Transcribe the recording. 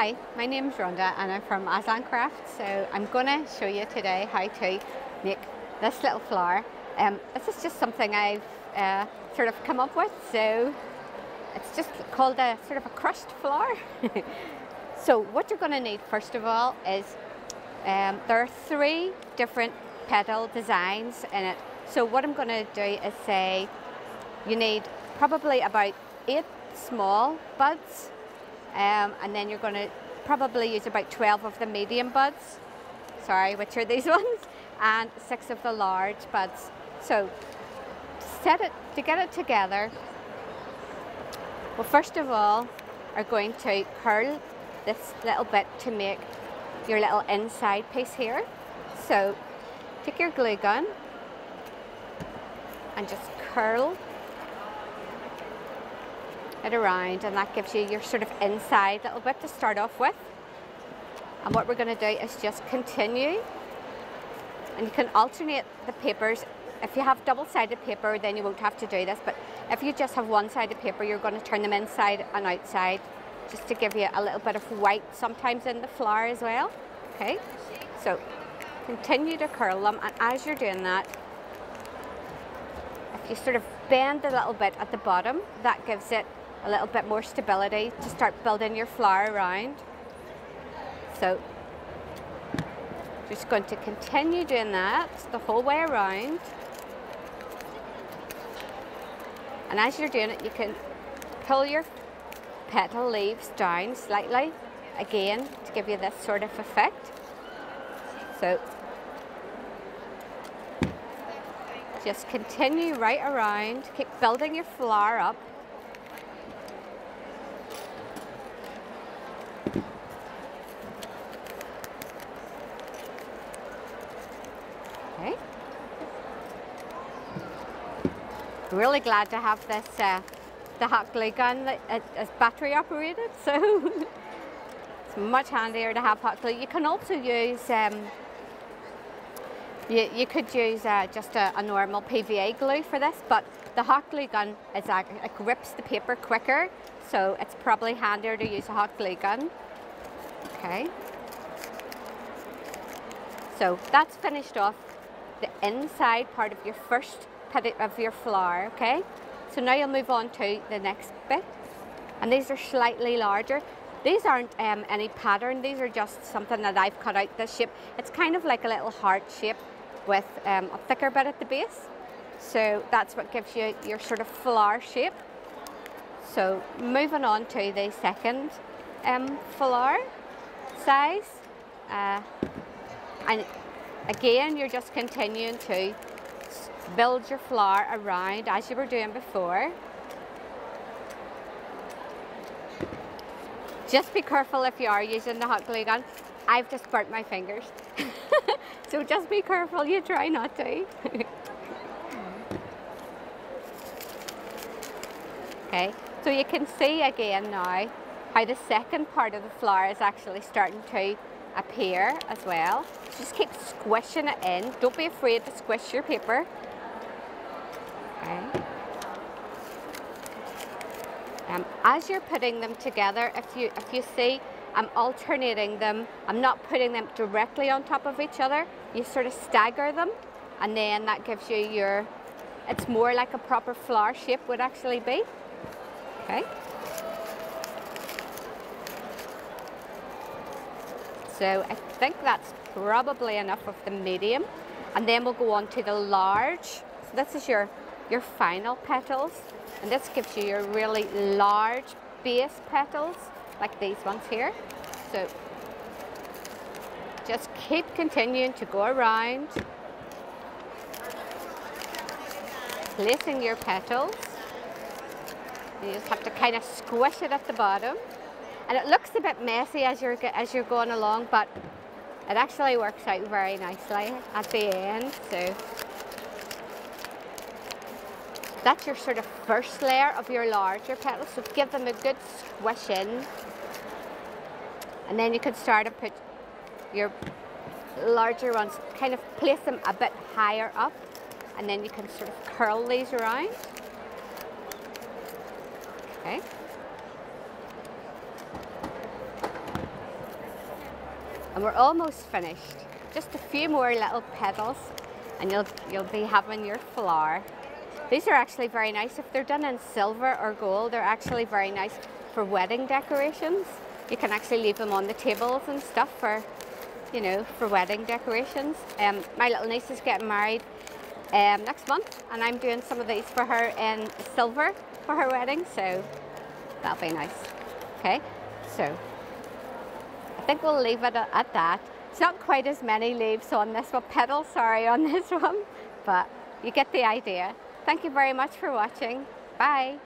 Hi, my name is Rhonda and I'm from Aslan Crafts. So I'm going to show you today how to make this little flower. This is just something I've sort of come up with. So it's just called a sort of a crushed flower. So what you're going to need first of all is there are 3 different petal designs in it. So what I'm going to do is say you need probably about 8 small buds. And then you're going to probably use about 12 of the medium buds, sorry, which are these ones, and 6 of the large buds. So to get it together, well, first of all, are going to curl this little bit to make your little inside piece here. So take your glue gun and just curl it around, and that gives you your sort of inside little bit to start off with. And what we're going to do is just continue, and you can alternate the papers. If you have double-sided paper, then you won't have to do this, but if you just have one-sided paper, you're going to turn them inside and outside just to give you a little bit of white sometimes in the flower as well. Okay, so continue to curl them, and as you're doing that, if you sort of bend a little bit at the bottom, that gives it a little bit more stability to start building your flower around. So just going to continue doing that the whole way around, and as you're doing it, you can pull your petal leaves down slightly again to give you this sort of effect. So just continue right around, keep building your flower up. Okay. Really glad to have this, the hot glue gun that is battery operated, so it's much handier to have hot glue. You can also use you could use just a normal PVA glue for this, but the hot glue gun is it grips the paper quicker, so it's probably handier to use a hot glue gun. Okay. So that's finished off the inside part of your first petal of your flower. Okay. So now you'll move on to the next bit, and these are slightly larger. These aren't any pattern. These are just something that I've cut out this shape. It's kind of like a little heart shape with a thicker bit at the base. So that's what gives you your sort of flower shape. So moving on to the second flower size. And again, you're just continuing to build your flower around as you were doing before. Just be careful if you are using the hot glue gun. I've just burnt my fingers. So just be careful, you try not to. Okay, so you can see again now how the second part of the flower is actually starting to appear as well. Just keep squishing it in. Don't be afraid to squish your paper. Okay. As you're putting them together, if you see, I'm alternating them. I'm not putting them directly on top of each other. You sort of stagger them, and then that gives you your, it's more like a proper flower shape would actually be. Okay. So I think that's probably enough of the medium, and then we'll go on to the large. So this is your final petals, and this gives you your really large base petals like these ones here. So just keep continuing to go around, placing your petals. You just have to kind of squish it at the bottom, and it looks a bit messy as you're going along, but it actually works out very nicely at the end. So that's your sort of first layer of your larger petals. So give them a good squish in, and then you can start to put your larger ones, kind of place them a bit higher up, and then you can sort of curl these around. Okay. And we're almost finished. Just a few more little petals and you'll be having your flower. These are actually very nice. If they're done in silver or gold, they're actually very nice for wedding decorations. You can actually leave them on the tables and stuff for, you know, for wedding decorations. My little niece is getting married next month, and I'm doing some of these for her in silver for her wedding, so that'll be nice. Okay, so I think we'll leave it at that. It's not quite as many leaves on this one, petals, sorry, on this one, but you get the idea. Thank you very much for watching. Bye.